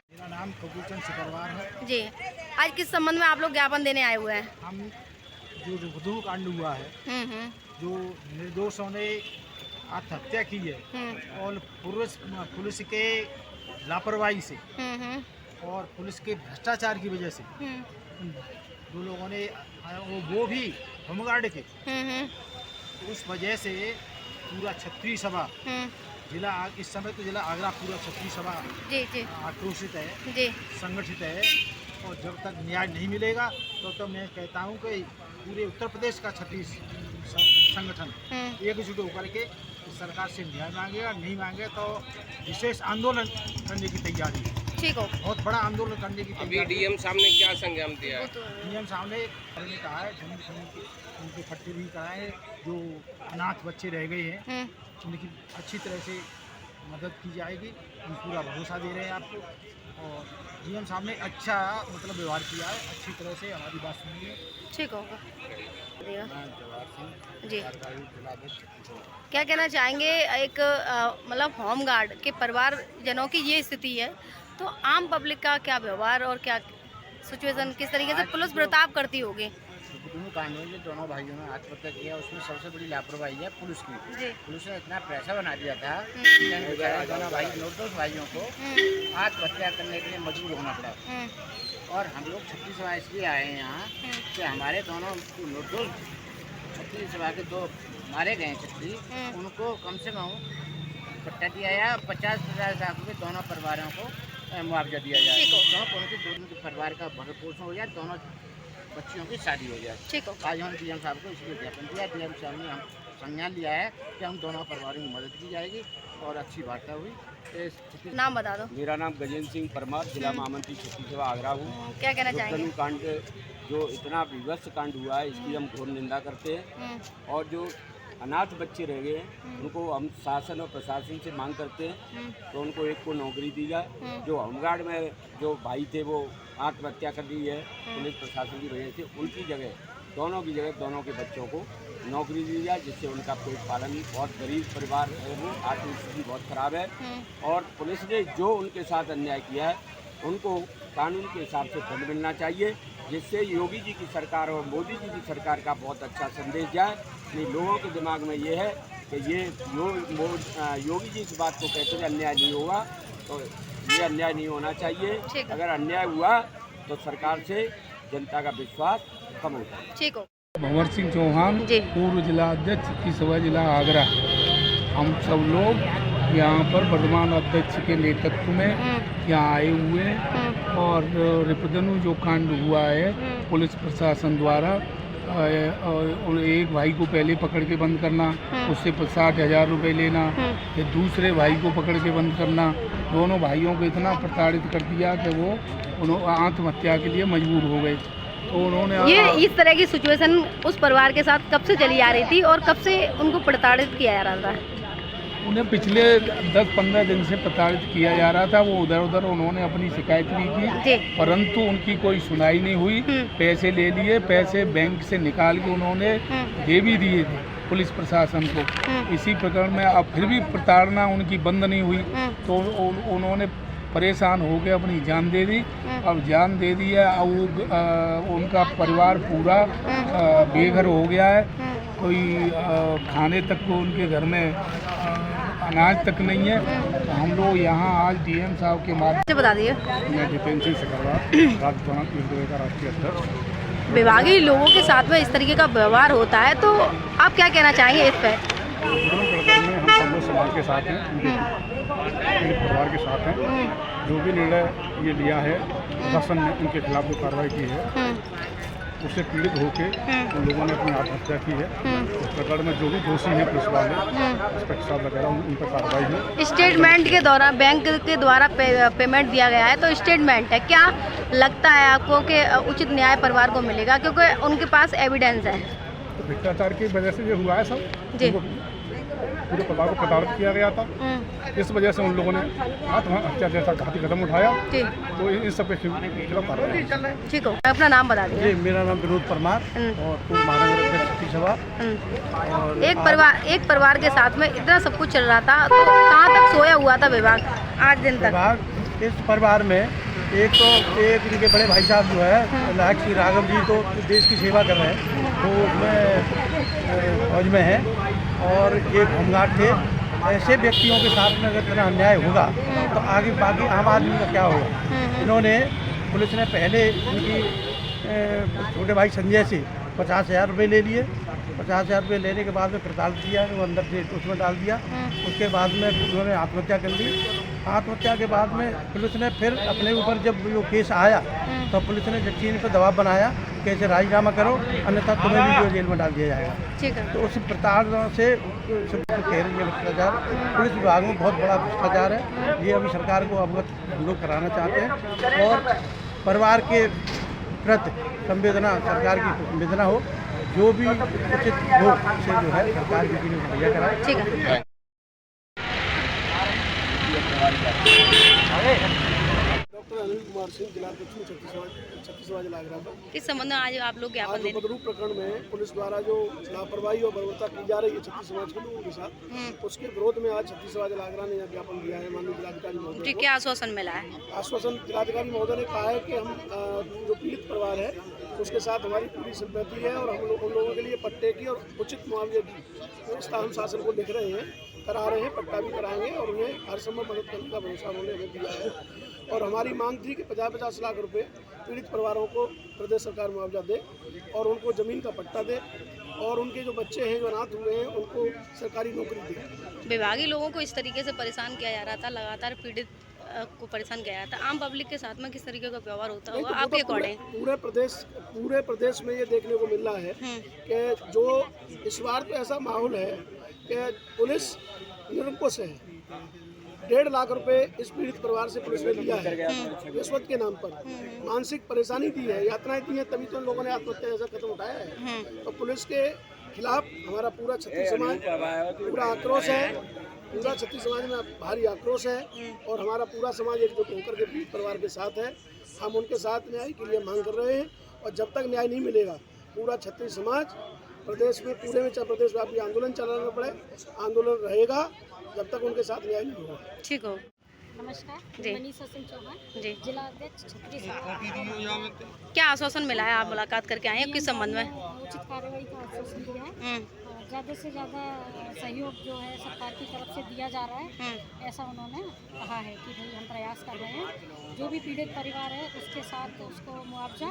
मेरा नाम कबूचंद सिकरवार है जी। आज किस संबंध में आप लोग ज्ञापन देने आए हुए हैं? हम जो रुकदू कांड हुआ है, जो निर्दोषों ने आत्महत्या की है और पुलिस के लापरवाही से और पुलिस के भ्रष्टाचार की वजह से जो लोगों ने वो भी होमगार्ड के उस वजह से पूरा क्षत्रिय सभा जिला इस समय तो जिला आगरा पूरा क्षत्रिय सभा आक्रोशित है, संगठित है। और जब तक न्याय नहीं मिलेगा तो मैं कहता हूं कि पूरे उत्तर प्रदेश का क्षत्रिय संगठन एकजुट होकर के सरकार से न्याय मांगेगा। नहीं मांगे तो विशेष आंदोलन करने की तैयारी है। ठीक हो, बहुत बड़ा आंदोलन करने की अभी डीएम साहब ने क्या संज्ञान दिया है? डीएम साहब ने कहा है उनके पट्टे भी कराए, जो अनाथ बच्चे रह गए हैं उनकी अच्छी तरह से मदद की जाएगी। हम पूरा भरोसा दे रहे हैं आपको। और डीएम साहब ने अच्छा मतलब व्यवहार किया है, अच्छी तरह से हमारी बात सुनी है। ठीक होगा जी। क्या कहना चाहेंगे, एक मतलब होमगार्ड के परिवारजनों की ये स्थिति है, तो आम पब्लिक का क्या व्यवहार और क्या सिचुएशन, किस तरीके से पुलिस बर्ताव करती होगी? कांड में जो दोनों भाइयों ने आत्महत्या किया उसमें सबसे बड़ी लापरवाही है पुलिस की। पुलिस ने इतना पैसा बना दिया था कि दोनों भाई निर्दोष भाइयों को आत्महत्या करने के लिए मजबूर होना पड़ा। और हम लोग छत्तीस सभा इसलिए आए हैं यहाँ कि हमारे दोनों निर्दोष छत्तीस सभा के दो मारे गए छत्तीस, उनको कम से कम पट्टा दिया या 50-50 लाख रुपये दोनों परिवारों को मुआवजा दिया जाए, तो उनके दोनों परिवार का भरण पोषण हो जाए, दोनों बच्चियों की शादी हो जाए। ठीक हो। आज हम डीएम साहब को इसलिए ज्ञापन दिया। डीएम साहब ने हम संज्ञान लिया है कि हम दोनों परिवारों की मदद की जाएगी और अच्छी वार्ता हुई। नाम बता दो। मेरा नाम गजेंद्र सिंह परमार, जिला महामंत्री छत्तीस सभा आगरा हूँ। क्या कहना चाहेंगे? कांड जो इतना विवश कांड हुआ है इसकी हम घोर निंदा करते हैं। और जो अनाथ बच्चे रह गए हैं उनको हम शासन और प्रशासन से मांग करते हैं तो उनको एक को नौकरी दी जाए। जो होमगार्ड में जो भाई थे वो आत्महत्या कर दी है पुलिस प्रशासन की वजह से, उनकी जगह दोनों की जगह दोनों के बच्चों को नौकरी दी जाए, जिससे उनका पेट पालन, बहुत गरीब परिवार है वो, आर्थिक स्थिति बहुत खराब है। और पुलिस ने जो उनके साथ अन्याय किया है उनको कानून के हिसाब से दंड मिलना चाहिए, जिससे योगी जी की सरकार और मोदी जी की सरकार का बहुत अच्छा संदेश जाए। लोगों के दिमाग में ये है कि ये योगी जी इस बात को कहते हैं अन्याय नहीं होगा, तो ये अन्याय नहीं होना चाहिए। अगर अन्याय हुआ तो सरकार से जनता का विश्वास कम होता है। ठीक हो। भंवर सिंह चौहान, पूर्व जिला अध्यक्ष छत्तीस सभा जिला आगरा। हम सब लोग यहाँ पर वर्तमान अध्यक्ष के नेतृत्व में यहाँ आए हुए हैं और रिपदनु जो कांड हुआ है पुलिस प्रशासन द्वारा, एक भाई को पहले पकड़ के बंद करना, उससे 60,000 रुपये लेना, फिर दूसरे भाई को पकड़ के बंद करना, दोनों भाइयों को इतना प्रताड़ित कर दिया कि वो आत्महत्या के लिए मजबूर हो गए। तो उन्होंने ये इस तरह की सिचुएशन उस परिवार के साथ कब से चली आ रही थी और कब से उनको प्रताड़ित किया जा रहा था? उन्हें पिछले 10-15 दिन से प्रताड़ित किया जा रहा था। वो उधर उधर उन्होंने अपनी शिकायत भी की, परंतु उनकी कोई सुनाई नहीं हुई। पैसे ले लिए, पैसे बैंक से निकाल के उन्होंने दे भी दिए थे पुलिस प्रशासन को। इसी प्रकरण में अब फिर भी प्रताड़ना उनकी बंद नहीं हुई, तो उन्होंने परेशान हो के अपनी जान दे दी। अब जान दे दी है, अब उनका परिवार पूरा बेघर हो गया है। कोई खाने तक को उनके घर में अनाज तक नहीं है। तो हम लोग यहाँ आज डीएम साहब के माध्यम से बता दिए। मैं जितेंद्र सिंह सिकरवार, राजस्थान का राष्ट्रीय अध्यक्ष। विभागीय लोगों के साथ में इस तरीके का व्यवहार होता है, तो आप क्या कहना चाहेंगे इस पर? में हम सब लोग समाज के साथ हैं, उनके परिवार के साथ हैं। जो भी निर्णय ये लिया है प्रशासन ने उनके खिलाफ जो कार्रवाई की है उससे पीड़ित होकर उन लोगों ने अपनी आत्महत्या की है। उस प्रकरण में जो भी दोषी हैं पुलिस वाले, इंस्पेक्टर साहब वगैरह, उन पर कार्रवाई है। स्टेटमेंट के दौरान बैंक के द्वारा पेमेंट दिया गया है, तो स्टेटमेंट है, क्या लगता है आपको कि उचित न्याय परिवार को मिलेगा, क्योंकि उनके पास एविडेंस है? तो भ्रष्टाचार की वजह से ये हुआ है सब जी। पूरे परिवार को प्रताड़ित किया गया था, इस वजह से उन लोगों ने आत्महत्या जैसा घाती कदम उठाया। तो इन सब के खिलाफ कार्रवाई। ठीक हो। अपना नाम बता दीजिए। मेरा नाम विनोद परमार और पूर्व महानगर अध्यक्ष छत्तीस सभा। एक परिवार के साथ में इतना सब कुछ चल रहा था, तो कहाँ तक सोया हुआ था विभाग 8 दिन तक? विभाग इस परिवार में एक इनके बड़े भाई साहब जो है लायक श्री राघव जी, तो देश की सेवा कर रहे हैं, वो उसमें फौज में है, और एक होमगार्ड थे। ऐसे व्यक्तियों के साथ में अगर इतना अन्याय होगा तो आगे बाकी आम आदमी का क्या होगा। इन्होंने, पुलिस ने पहले इनकी छोटे भाई संजय से 50,000 रुपये ले लिए। 50,000 रुपये लेने के बाद में प्रताड़ दिया, वो अंदर से उसमें डाल दिया। उसके बाद में उन्होंने आत्महत्या कर ली। आत्महत्या के बाद में पुलिस ने फिर अपने ऊपर जब वो केस आया तो पुलिस ने जच्ची इन पर दबाव बनाया, कैसे राजीनामा करो अन्यथा तुम्हें भी जो जेल में डाल दिया जाएगा। ठीक है। तो उस प्रताड़ना से कह रही है भ्रष्टाचार, पुलिस विभाग में बहुत बड़ा भ्रष्टाचार है। ये अभी सरकार को अवगत लोग कराना चाहते हैं, और परिवार के प्रति संवेदना, सरकार की संवेदना हो, जो भी उचित हो उसे जो है सरकार की मुहैया कराए। ठीक है। डॉक्टर अनिल कुमार सिंह, जिला दक्षिण छत्तीसगढ़ जिला आगरा। किस संबंध में आज आप लोग ज्ञापन आज दे रहे उपद्रव प्रकरण में पुलिस द्वारा जो लापरवाही और बर्बरता की जा रही है छत्तीस समाज के लोगों के साथ, उसके विरोध में आज छत्तीसगढ़ जिला आगरा ने यह ज्ञापन दिया है माननीय जिलाधिकारी हैं? महोदय जी, को। क्या आश्वासन मिला है? आश्वासन जिलाधिकारी महोदय ने कहा है कि हम जो पीड़ित परिवार है उसके साथ हमारी पूरी सिंपैथी है, और हम लोग उन लोगों के लिए पट्टे की और उचित मुआवजे की व्यवस्था हम शासन को लिख रहे हैं, करा रहे हैं, पट्टा भी कराएंगे, और उन्हें हर संभव मदद करने का भरोसा उन्होंने हमें दिया है। और हमारी मांग थी कि 50-50 लाख रुपए पीड़ित परिवारों को प्रदेश सरकार मुआवजा दे, और उनको ज़मीन का पट्टा दे, और उनके जो बच्चे हैं जो अनाथ हुए हैं उनको सरकारी नौकरी दे। विभागीय लोगों को इस तरीके से परेशान किया जा रहा था, लगातार पीड़ित को परेशान किया जाता है। आम पब्लिक के साथ में किस तरीके का व्यवहार होता होगा आपके अकॉर्डिंग? पूरे प्रदेश में ये देखने को मिल रहा है कि जो इस बार तो ऐसा माहौल है कि पुलिस निरंकुश है। 1.5 लाख रुपए इस पीड़ित परिवार से पुलिस ने लिया है रिश्वत के नाम पर, मानसिक परेशानी दी है, यातनाएं दी हैं, तभी तो इन लोगों ने आत्महत्या जैसा कदम उठाया है। तो पुलिस के खिलाफ हमारा पूरा छत्तीस समाज पूरा आक्रोश है, पूरा छत्तीस समाज में भारी आक्रोश है, और हमारा पूरा समाज एकजुट होकर के पीड़ित परिवार के साथ है। हम उनके साथ न्याय के लिए मांग कर रहे हैं, और जब तक न्याय नहीं मिलेगा पूरा छत्तीस समाज प्रदेश में, पूरे में चाहे प्रदेश व्यापी आंदोलन चलाना पड़े, आंदोलन रहेगा जब तक उनके साथ न्याय नहीं होगा। ठीक हो। नमस्कार, जी। मनीषा सिंह चौहान, जी, जिला अध्यक्ष छत्तीसगढ़। क्या आश्वासन मिला है? आप मुलाकात करके आए हैं, किस संबंध में? उचित कार्रवाई का आश्वासन दिया है। ज़्यादा से ज़्यादा सहयोग जो है सरकार की तरफ से दिया जा रहा है, ऐसा उन्होंने कहा है कि भाई हम प्रयास कर रहे हैं, जो भी पीड़ित परिवार है उसके साथ उसको मुआवजा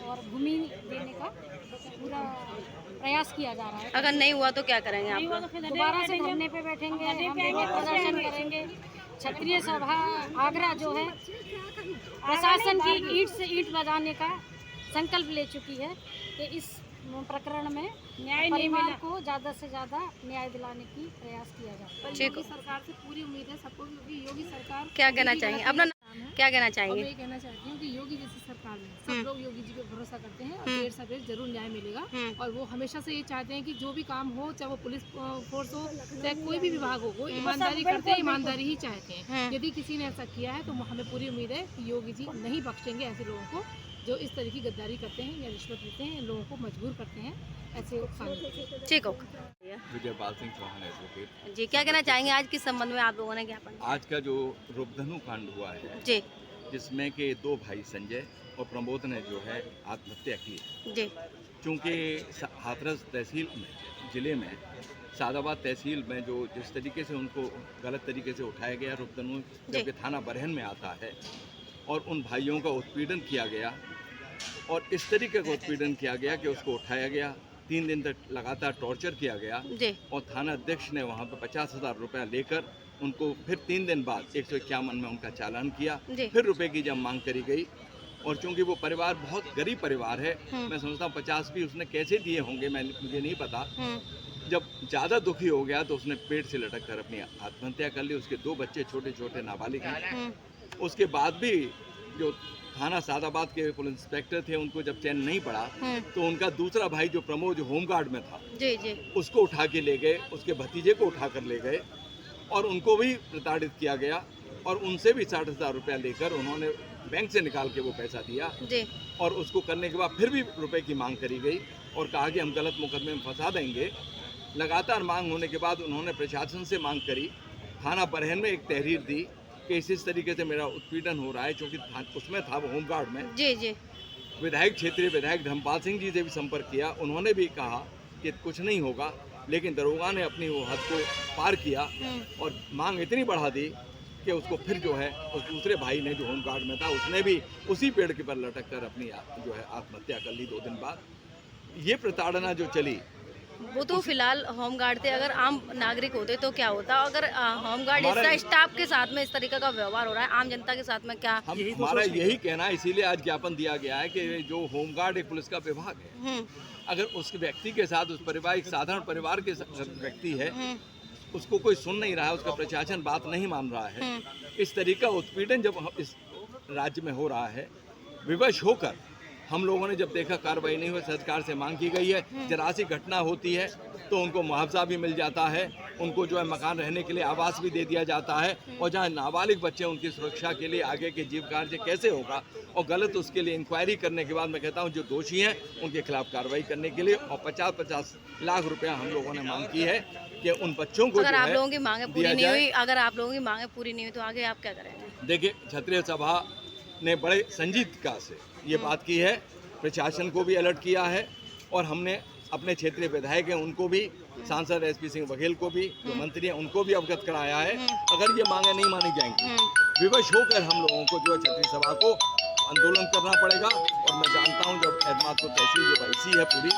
और भूमि देने का पूरा प्रयास किया जा रहा है। अगर नहीं हुआ तो क्या करेंगे आप लोग? दोबारा से धरने पे बैठेंगे, हम प्रदर्शन करेंगे। क्षत्रिय सभा आगरा जो है प्रशासन की ईंट से ईंट बजाने का संकल्प ले चुकी है कि इस प्रकरण में परिवार को ज़्यादा से ज़्यादा न्याय दिलाने की प्रयास किया जाए। ठीक हो। सरकार से पूरी उम्मीद है सबको, क्योंकि योगी सरकार क्या कहना चाहेंगे? अपना क्या कहना चाहेंगे? मैं कहना चाहती हूँ कि योगी जैसी सरकार में सब लोग योगी जी पे भरोसा करते हैं, और देर सवेर जरूर न्याय मिलेगा। और वो हमेशा से ये चाहते हैं कि जो भी काम हो, चाहे वो पुलिस फोर्स हो, चाहे कोई भी विभाग हो, वो ईमानदारी करते हैं, ईमानदारी ही चाहते हैं। यदि किसी ने ऐसा किया है तो हमें पूरी उम्मीद है कि योगी जी नहीं बख्शेंगे ऐसे लोगों को जो इस तरह की गद्दारी करते हैं या रिश्वत लेते हैं, लोगों को मजबूर करते हैं ऐसे खाने। ठीक हो। विजयपाल सिंह चौहान एडवोकेट। जी, क्या कहना चाहेंगे आज किस संबंध में आप लोगों ने ज्ञापन? आज का जो रूपधनु कांड हुआ है, जी, जिसमें के 2 भाई संजय और प्रमोद ने जो है आत्महत्या की, जी, चूँकि हाथरस तहसील में, ज़िले में सादाबाद तहसील में जो जिस तरीके से उनको गलत तरीके से उठाया गया, रूपधनु जबकि थाना बरहन में आता है, और उन भाइयों का उत्पीड़न किया गया, और इस तरीके का उत्पीड़न किया गया कि उसको उठाया गया, 3 दिन तक लगातार टॉर्चर किया गया, और थाना अध्यक्ष ने वहाँ पर 50,000 रुपया लेकर उनको फिर 3 दिन बाद 151 में उनका चालान किया। फिर रुपए की जब मांग करी गई, और चूंकि वो परिवार बहुत गरीब परिवार है, मैं समझता हूँ 50 भी उसने कैसे दिए होंगे, मुझे नहीं पता। जब ज़्यादा दुखी हो गया तो उसने पेड़ से लटक कर अपनी आत्महत्या कर ली। उसके 2 बच्चे छोटे छोटे नाबालिग हैं। उसके बाद भी जो थाना सादाबाद के पुलिस इंस्पेक्टर थे, उनको जब चैन नहीं पड़ा तो उनका दूसरा भाई जो प्रमोद जो होमगार्ड में था, उसको उठा के ले गए, उसके भतीजे को उठा कर ले गए, और उनको भी प्रताड़ित किया गया, और उनसे भी 60,000 रुपया लेकर उन्होंने बैंक से निकाल के वो पैसा दिया, और उसको करने के बाद फिर भी रुपए की मांग करी गई। और कहा कि हम गलत मुकदमे में फंसा देंगे। लगातार मांग होने के बाद उन्होंने प्रशासन से मांग करी, थाना बरहेन में एक तहरीर दी कि इस तरीके से मेरा उत्पीड़न हो रहा है, क्योंकि उसमें था वो होमगार्ड में। जी जी। विधायक क्षेत्रीय विधायक धर्मपाल सिंह जी से भी संपर्क किया, उन्होंने भी कहा कि कुछ नहीं होगा, लेकिन दरोगा ने अपनी वो हद को पार किया और मांग इतनी बढ़ा दी कि उसको फिर जो है उस दूसरे भाई ने जो होमगार्ड में था उसने भी उसी पेड़ के पर लटक कर अपनी जो है आत्महत्या कर ली 2 दिन बाद। ये प्रताड़ना जो चली, वो तो फिलहाल होमगार्ड थे, अगर आम नागरिक होते तो क्या होता? अगर होमगार्ड इस स्टाफ के साथ में इस तरीके का व्यवहार हो रहा है, आम जनता के साथ में क्या? हमारा यही कहना है, इसीलिए आज ज्ञापन दिया गया है कि जो होमगार्ड एक पुलिस का विभाग है, अगर उस व्यक्ति के साथ, उस परिवार, एक साधारण परिवार के व्यक्ति है, उसको कोई सुन नहीं रहा है, उसका प्रशासन बात नहीं मान रहा है, इस तरीका उत्पीड़न जब इस राज्य में हो रहा है, विवश होकर हम लोगों ने जब देखा कार्रवाई नहीं हुई, सरकार से मांग की गई है, जरा सी घटना होती है तो उनको मुआवजा भी मिल जाता है, उनको जो है मकान रहने के लिए आवास भी दे दिया जाता है, और जहाँ नाबालिग बच्चे उनकी सुरक्षा के लिए आगे के जीव कार्य कैसे होगा, और गलत उसके लिए इंक्वायरी करने के बाद मैं कहता हूँ जो दोषी हैं उनके खिलाफ कार्रवाई करने के लिए, और 50-50 लाख रुपया हम लोगों ने मांग की है कि उन बच्चों को अगर आप लोगों की मांगे पूरी नहीं हुई, अगर आप लोगों की मांगे पूरी नहीं हुई तो आगे आप क्या करेंगे? देखिए, क्षत्रिय सभा ने बड़े संजीदता से ये बात की है, प्रशासन को भी अलर्ट किया है, और हमने अपने क्षेत्रीय विधायक हैं उनको भी, सांसद SP सिंह बघेल को भी, जो मंत्री हैं उनको भी अवगत कराया है। अगर ये मांगे नहीं मानी जाएंगी, विवश होकर हम लोगों को जो है क्षत्रिय सभा को आंदोलन करना पड़ेगा। और मैं जानता हूँ जब एतमादपुर तहसील जो ऐसी है पूरी,